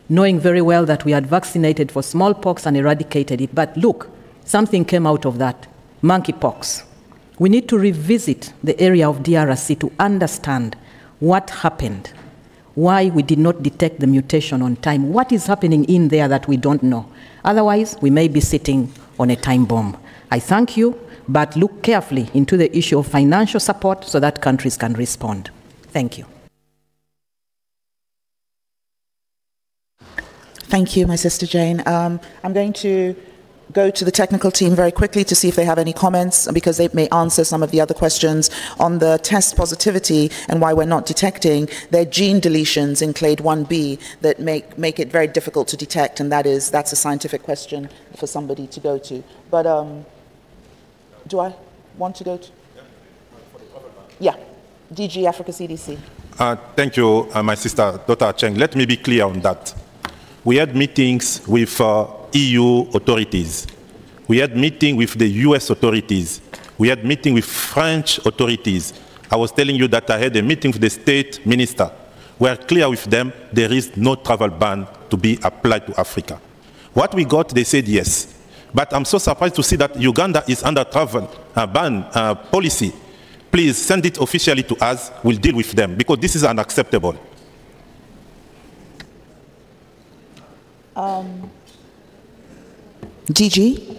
knowing very well that we had vaccinated for smallpox and eradicated it. But look, something came out of that, monkeypox. We need to revisit the area of DRC to understand what happened, why we did not detect the mutation on time, what is happening in there that we don't know. Otherwise, we may be sitting on a time bomb. I thank you, but look carefully into the issue of financial support so that countries can respond. Thank you. Thank you, my sister Jane. I'm going to go to the technical team very quickly to see if they have any comments, because they may answer some of the other questions on the test positivity and why we're not detecting. There are gene deletions in clade 1b that make it very difficult to detect, and that's a scientific question for somebody to go to. But do I want to go to? Yeah, DG Africa CDC. Thank you, my sister, Dr. Cheng. Let me be clear on that. We had meetings with EU authorities. We had meeting with the US authorities. We had meeting with French authorities. I was telling you that I had a meeting with the state minister. We are clear with them, there is no travel ban to be applied to Africa. What we got, they said yes. But I'm so surprised to see that Uganda is under travel ban policy. Please send it officially to us, we'll deal with them, because this is unacceptable. DG?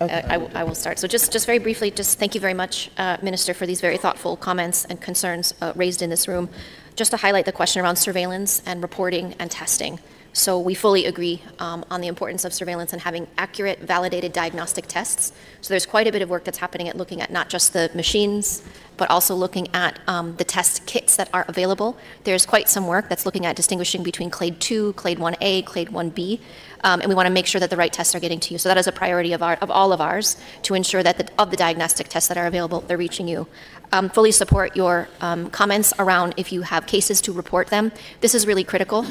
I will start. So just very briefly, just thank you very much, Minister, for these very thoughtful comments and concerns raised in this room. Just to highlight the question around surveillance and reporting and testing. So we fully agree on the importance of surveillance and having accurate, validated diagnostic tests. So there's quite a bit of work that's happening at looking at not just the machines, but also looking at the test kits that are available. There's quite some work that's looking at distinguishing between clade 2, clade 1A, clade 1B, and we want to make sure that the right tests are getting to you. So that is a priority of all of ours, to ensure that of the diagnostic tests that are available, they're reaching you. Fully support your comments around if you have cases to report them. This is really critical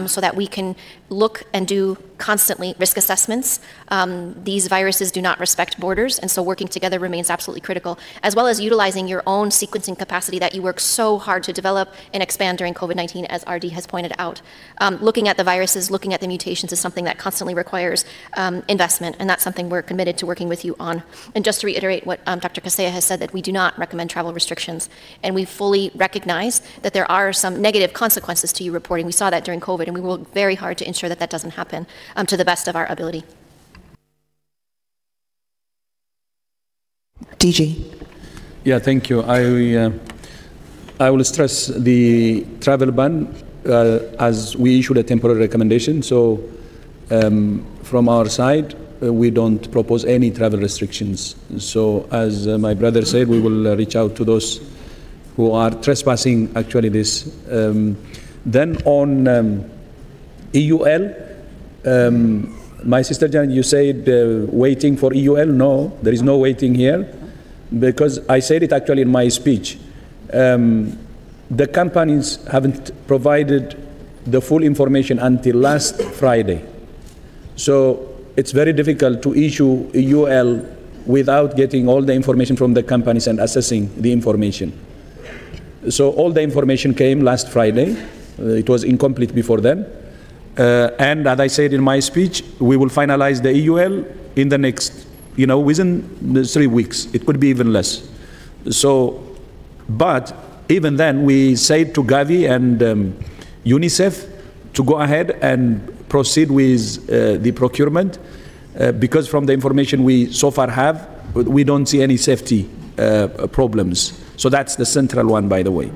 so that we can look and do constantly risk assessments. These viruses do not respect borders, and so working together remains absolutely critical, as well as utilizing your own sequencing capacity that you worked so hard to develop and expand during COVID-19, as RD has pointed out. Looking at the viruses, looking at the mutations is something that constantly requires investment, and that's something we're committed to working with you on. And just to reiterate what Dr. Kaseya has said, that we do not recommend travel restrictions, and we fully recognize that there are some negative consequences to you reporting. We saw that during COVID, and we work very hard to ensure that that doesn't happen to the best of our ability. DG. Yeah, thank you. I will stress the travel ban as we issued a temporary recommendation. So from our side, we don't propose any travel restrictions. So as my brother said, we will reach out to those who are trespassing actually this. Then on EUL, my sister Janet, you said waiting for EUL. No, there is no waiting here, because I said it actually in my speech. The companies haven't provided the full information until last Friday. So it's very difficult to issue EUL without getting all the information from the companies and assessing the information. So all the information came last Friday. It was incomplete before then. And as I said in my speech, we will finalize the EUL in the next, within 3 weeks. It could be even less. So, but even then, we said to Gavi and UNICEF to go ahead and proceed with the procurement, because from the information we so far have, we don't see any safety problems. So that's the central one, by the way.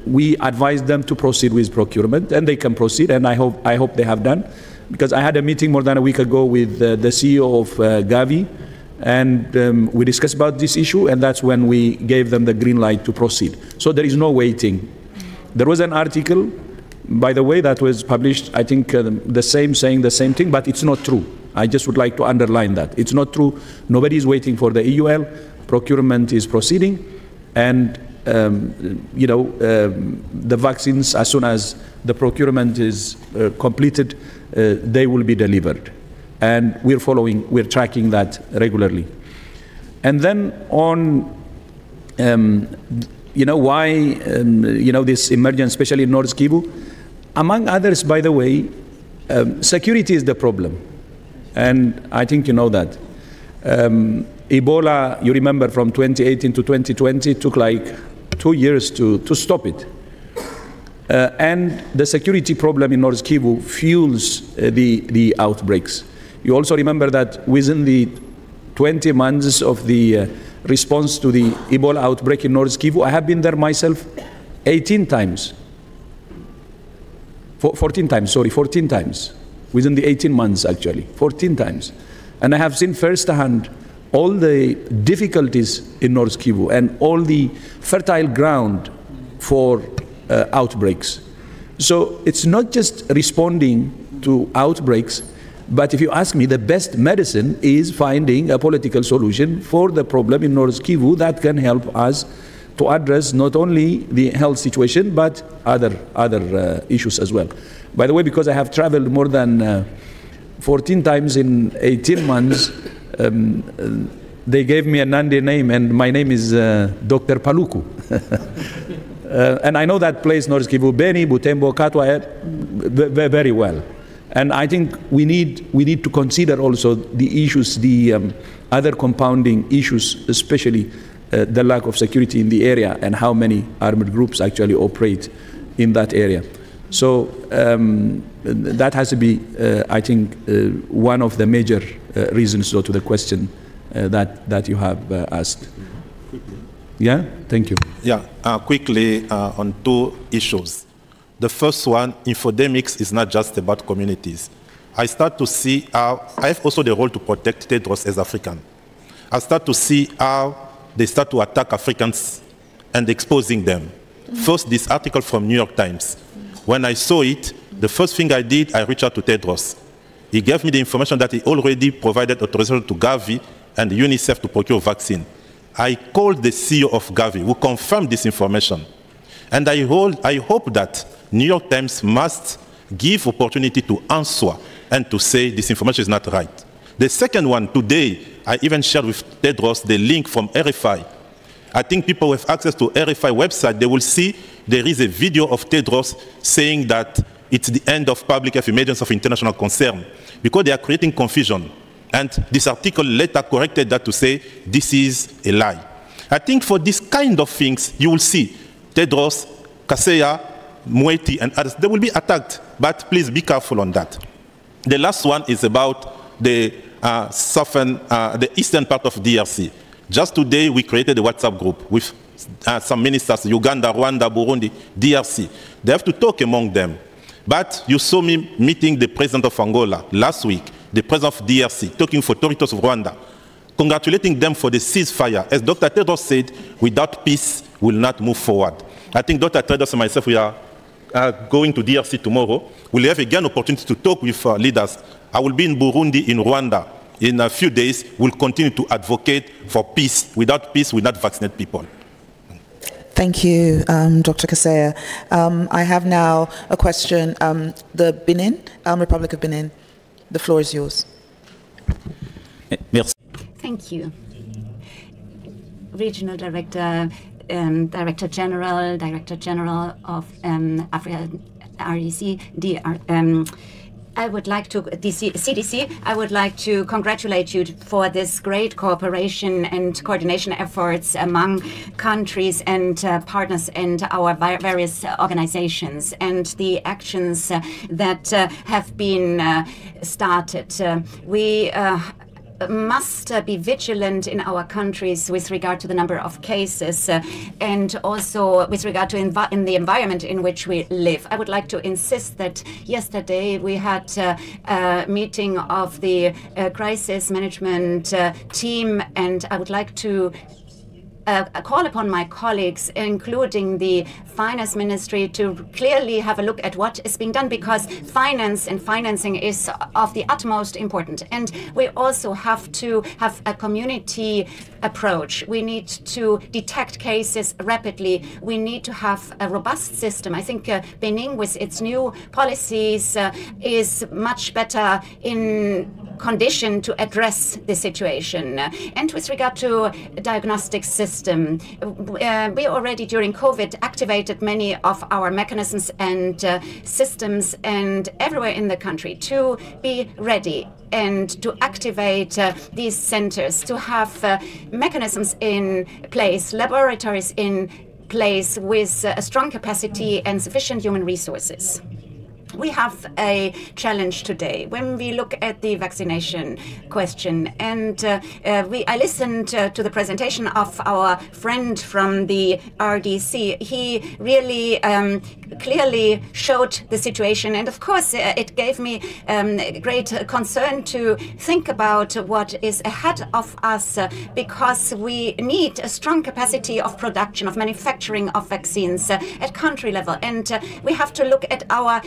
We advise them to proceed with procurement, and they can proceed, and I hope they have done, because I had a meeting more than a week ago with the CEO of Gavi, and we discussed about this issue, and that's when we gave them the green light to proceed. So there is no waiting. There was an article, by the way, that was published, I think saying the same thing, but it's not true. I just would like to underline that. It's not true. Nobody is waiting for the EUL. Procurement is proceeding, and the vaccines, as soon as the procurement is completed, they will be delivered. And we're tracking that regularly. And then on, why, this emergence, especially in North Kivu? Among others, by the way, security is the problem. And I think you know that. Ebola, you remember from 2018 to 2020, it took like 2 years to stop it. And the security problem in North Kivu fuels the outbreaks. You also remember that within the 20 months of the response to the Ebola outbreak in North Kivu, I have been there myself 14 times, within the 18 months actually, 14 times. And I have seen firsthand all the difficulties in North Kivu and all the fertile ground for outbreaks. So it's not just responding to outbreaks, but if you ask me, the best medicine is finding a political solution for the problem in North Kivu that can help us to address not only the health situation, but other issues as well. By the way, because I have traveled more than 14 times in 18 months, they gave me a Nandi name, and my name is Dr. Paluku. And I know that place, North Kivu, Beni, Butembo, Katwa, very well. And I think we need to consider also the issues, the other compounding issues, especially the lack of security in the area and how many armed groups actually operate in that area. So that has to be, I think, one of the major reasons to the question that you have asked. Yeah, thank you. Yeah, quickly on 2 issues. The first one, infodemics is not just about communities. I start to see how, I have also the role to protect Tedros as African. I start to see how they start to attack Africans and exposing them. First, this article from New York Times. When I saw it, the first thing I did, I reached out to Tedros. He gave me the information that he already provided authorization to Gavi and UNICEF to procure vaccine. I called the CEO of Gavi, who confirmed this information. And I hope that New York Times must give opportunity to answer and to say this information is not right. The second one, today, I even shared with Tedros the link from RFI. I think people with access to RFI website, they will see there is a video of Tedros saying that it's the end of public health emergency of international concern, because they are creating confusion. And this article later corrected that to say this is a lie. I think for this kind of things, you will see Tedros, Kaseya, Moeti, and others, they will be attacked. But please be careful on that. The last one is about the the eastern part of DRC. Just today, we created a WhatsApp group with some ministers, Uganda, Rwanda, Burundi, DRC. They have to talk among them. But you saw me meeting the president of Angola last week, the president of DRC, talking for authorities of Rwanda, congratulating them for the ceasefire. As Dr. Tedros said, without peace, we will not move forward. I think Dr. Tedros and myself, we are going to DRC tomorrow. We'll have again opportunity to talk with leaders. I will be in Burundi, in Rwanda. In a few days, we'll continue to advocate for peace. Without peace, we'll not vaccinate people. Thank you, Dr. Kaseya. I have now a question. The Benin, Republic of Benin, the floor is yours. Merci. Thank you. Regional Director, Director General of Africa, REC, I would like to, CDC, I would like to congratulate you for this great cooperation and coordination efforts among countries and partners and our various organizations and the actions that have been started. We must be vigilant in our countries with regard to the number of cases and also with regard to in the environment in which we live. I would like to insist that yesterday we had a meeting of the crisis management team, and I would like to call upon my colleagues, including the finance ministry, to clearly have a look at what is being done, because finance and financing is of the utmost importance. And we also have to have a community approach. We need to detect cases rapidly. We need to have a robust system. I think Benin, with its new policies, is much better in condition to address the situation. And with regard to diagnostic system, we already during COVID activated many of our mechanisms and systems and everywhere in the country to be ready and to activate these centers, to have mechanisms in place, laboratories in place with a strong capacity and sufficient human resources. We have a challenge today when we look at the vaccination question. And I listened to the presentation of our friend from the RDC. He really clearly showed the situation. And of course, it gave me great concern to think about what is ahead of us, because we need a strong capacity of production, of manufacturing of vaccines at country level. And we have to look at our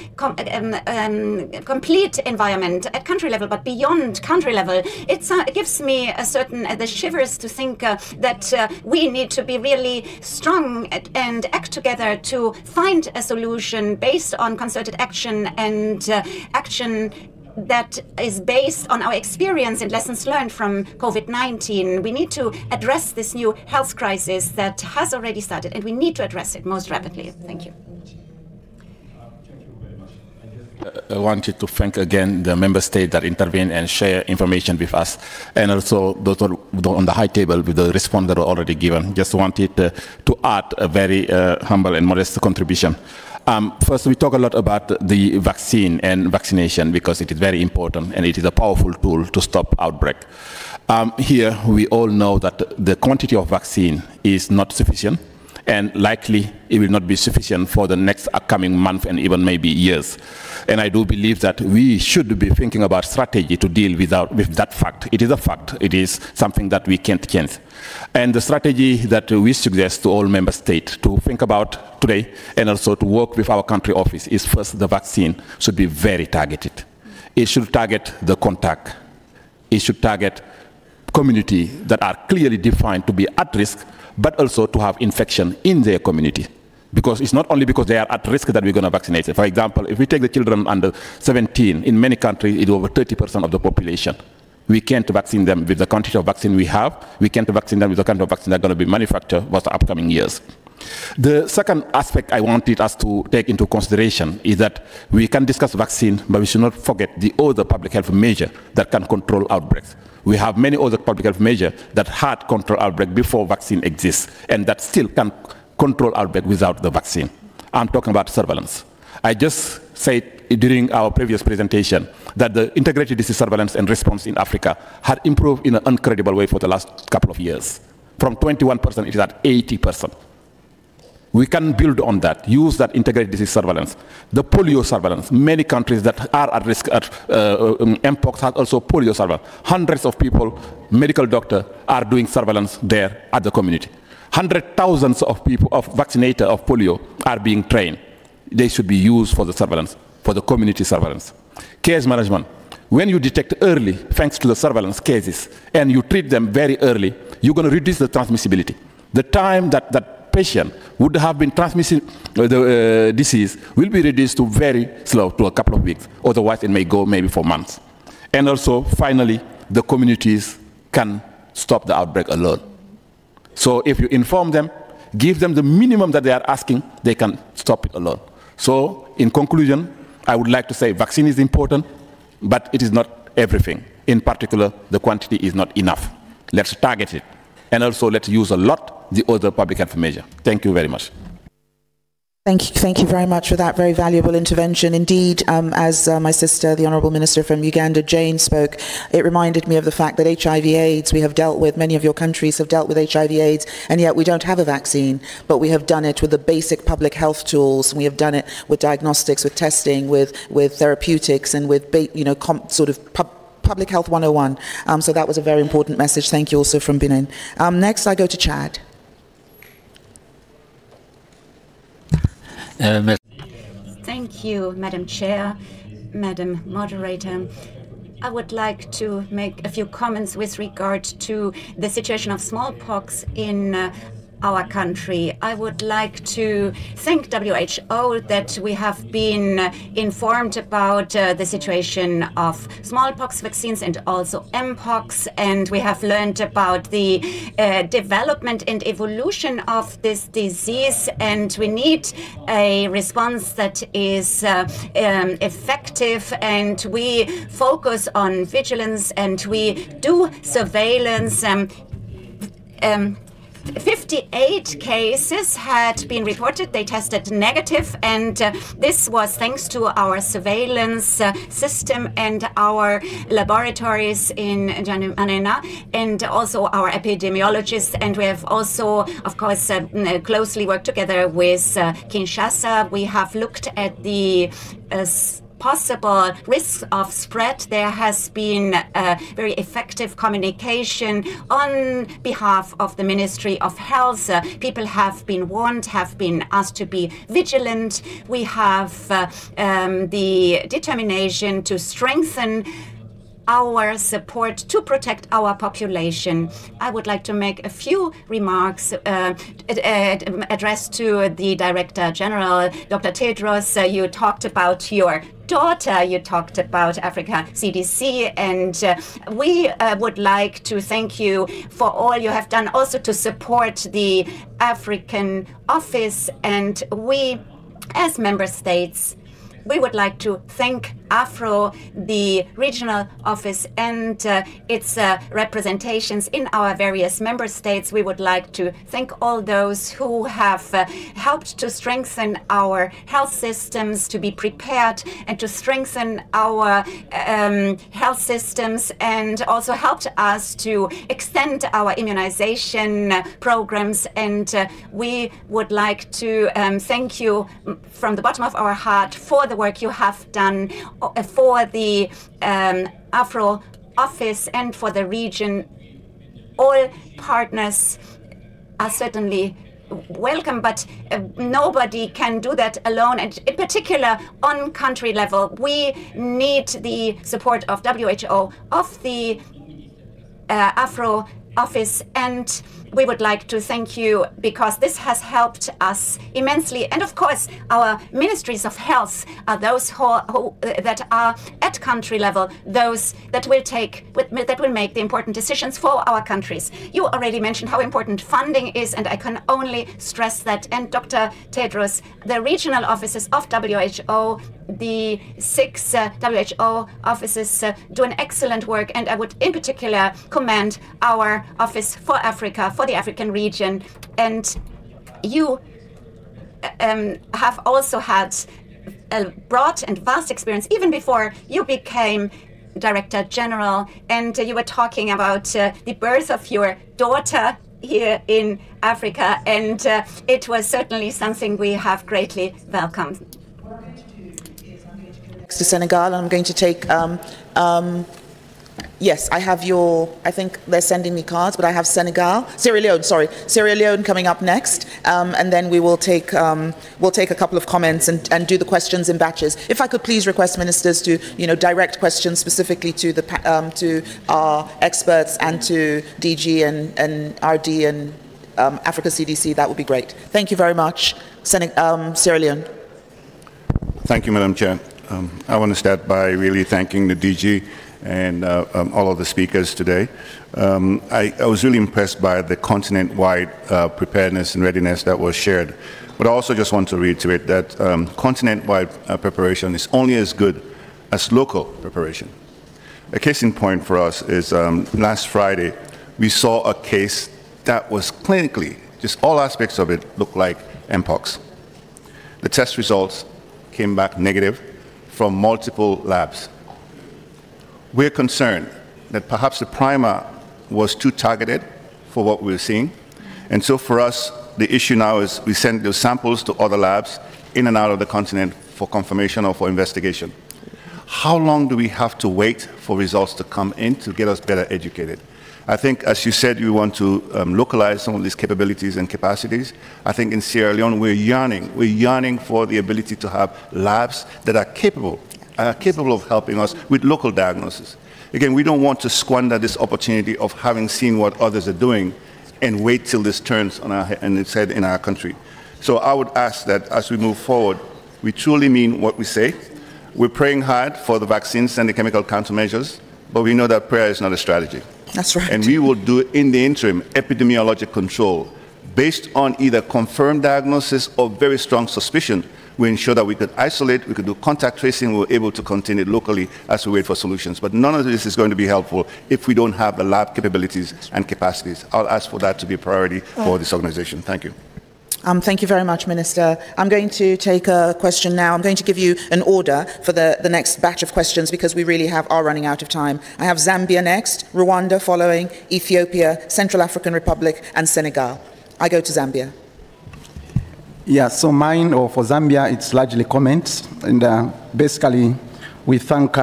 complete environment at country level, but beyond country level. It gives me a certain the shivers to think that we need to be really strong and act together to find a solution based on concerted action and action that is based on our experience and lessons learned from COVID-19. We need to address this new health crisis that has already started, and we need to address it most rapidly. Thank you. I wanted to thank again the member states that intervened and share information with us, and also those on the high table with the response that were already given. Just wanted to add a very humble and modest contribution. First, we talk a lot about the vaccine and vaccination because it is very important and it is a powerful tool to stop outbreak. Here, we all know that the quantity of vaccine is not sufficient, and likely it will not be sufficient for the next upcoming month and even maybe years. And I do believe that we should be thinking about strategy to deal with that fact. It is a fact. It is something that we can't change. And the strategy that we suggest to all member states to think about today and also to work with our country office is first, the vaccine should be very targeted. It should target the contact. It should target community that are clearly defined to be at risk, but also to have infection in their community. Because it's not only because they are at risk that we're going to vaccinate them. For example, if we take the children under 17, in many countries, it's over 30% of the population. We can't vaccine them with the quantity of vaccine we have. We can't vaccine them with the kind of vaccine that's going to be manufactured for the upcoming years. The second aspect I wanted us to take into consideration is that we can discuss vaccine, but we should not forget the other public health measures that can control outbreaks. We have many other public health measures that had control outbreak before vaccine exists, and that still can control outbreak without the vaccine. I'm talking about surveillance. I just said during our previous presentation that the integrated disease surveillance and response in Africa had improved in an incredible way for the last couple of years. From 21%, it is at 80%. We can build on that, use that integrated disease surveillance. The polio surveillance, many countries that are at risk at MPOX have also polio surveillance. Hundreds of people, medical doctors, are doing surveillance there at the community. 100,000 of people, of vaccinated of polio, are being trained. They should be used for the surveillance, for the community surveillance. Case management. When you detect early, thanks to the surveillance cases, and you treat them very early, you're going to reduce the transmissibility. The time that patient would have been transmitting the disease will be reduced to very slow, to a couple of weeks. Otherwise, it may go maybe for months. And also, finally, the communities can stop the outbreak alone. So if you inform them, give them the minimum that they are asking, they can stop it alone. So in conclusion, I would like to say vaccine is important, but it is not everything. In particular, the quantity is not enough. Let's target it. And also let's use a lot the other public health measure. Thank you very much. Thank you very much for that very valuable intervention. Indeed, as my sister, the Honourable Minister from Uganda, Jane, spoke, it reminded me of the fact that HIV/AIDS, we have dealt with, many of your countries have dealt with HIV/AIDS, and yet we don't have a vaccine, but we have done it with the basic public health tools. We have done it with diagnostics, with testing, with therapeutics, and with Public Health 101. So that was a very important message. Thank you also from Benin. Next, I go to Chad. Thank you, Madam Chair, Madam Moderator. I would like to make a few comments with regard to the situation of smallpox in our country. I would like to thank WHO that we have been informed about the situation of smallpox vaccines and also MPOX, and we have learned about the development and evolution of this disease, and we need a response that is effective, and we focus on vigilance and we do surveillance. 58 cases had been reported. They tested negative, and this was thanks to our surveillance system and our laboratories in Janina and also our epidemiologists. And we have also, of course, closely worked together with Kinshasa. We have looked at the possible risks of spread. There has been very effective communication on behalf of the Ministry of Health. People have been warned, have been asked to be vigilant. We have the determination to strengthen our support to protect our population. I would like to make a few remarks addressed to the Director General, Dr. Tedros. You talked about your daughter, you talked about Africa CDC, and we would like to thank you for all you have done also to support the African office. And we, as member states, we would like to thank AFRO, the regional office, and its representations in our various member states. We would like to thank all those who have helped to strengthen our health systems, to be prepared and to strengthen our health systems, and also helped us to extend our immunization programs. And we would like to thank you from the bottom of our heart for the work you have done for the AFRO office and for the region. All partners are certainly welcome, but nobody can do that alone, and in particular on country level. We need the support of WHO, of the AFRO office, and we would like to thank you because this has helped us immensely. And of course, our ministries of health are those who that are at country level, those that will make the important decisions for our countries. You already mentioned how important funding is, and I can only stress that. And Dr. Tedros, the regional offices of WHO, the 6 WHO offices do an excellent work, and I would in particular commend our office for Africa, for the African region. And you have also had a broad and vast experience even before you became Director General, and you were talking about the birth of your daughter here in Africa, and it was certainly something we have greatly welcomed. To Senegal, and I'm going to take, yes, I have I think they're sending me cards, but I have Sierra Leone coming up next, and then we'll take a couple of comments and do the questions in batches. If I could please request ministers to, direct questions specifically to our experts and to DG and RD and Africa CDC, that would be great. Thank you very much. Sierra Leone. Thank you, Madam Chair. I want to start by really thanking the DG and all of the speakers today. I was really impressed by the continent-wide preparedness and readiness that was shared. But I also just want to reiterate that continent-wide preparation is only as good as local preparation. A case in point for us is last Friday, we saw a case that was clinically, just all aspects of it looked like MPOX. The test results came back negative from multiple labs. We're concerned that perhaps the primer was too targeted for what we're seeing. And so for us, the issue now is we send those samples to other labs in and out of the continent for confirmation or for investigation. How long do we have to wait for results to come in to get us better educated? I think, as you said, you want to localize some of these capabilities and capacities. I think in Sierra Leone, we're yearning for the ability to have labs that are capable of helping us with local diagnosis. Again, we don't want to squander this opportunity of having seen what others are doing and wait till this turns on its head in our country. So I would ask that as we move forward, we truly mean what we say. We're praying hard for the vaccines and the chemical countermeasures, but we know that prayer is not a strategy. That's right. And we will do, in the interim, epidemiologic control. Based on either confirmed diagnosis or very strong suspicion, we ensure that we could isolate, we could do contact tracing, we were able to contain it locally as we wait for solutions. But none of this is going to be helpful if we don't have the lab capabilities and capacities. I'll ask for that to be a priority for this organization. Thank you. Thank you very much, Minister. I'm going to take a question now. I'm going to give you an order for the next batch of questions because we really are running out of time. I have Zambia next, Rwanda following, Ethiopia, Central African Republic, and Senegal. I go to Zambia. Yeah, so mine, or for Zambia, it's largely comments. And basically, we thank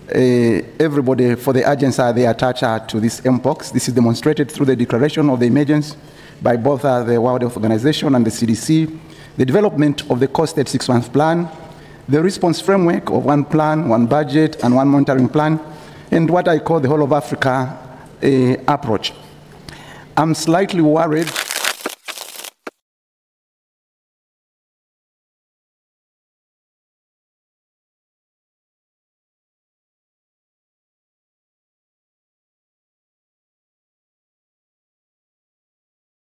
everybody for the urgency they attach to this MPOX. This is demonstrated through the declaration of the emergency by both the World Health Organization and the CDC, the development of the costed 6-month plan, the response framework of one plan, one budget, and one monitoring plan, and what I call the whole of Africa approach. I'm slightly worried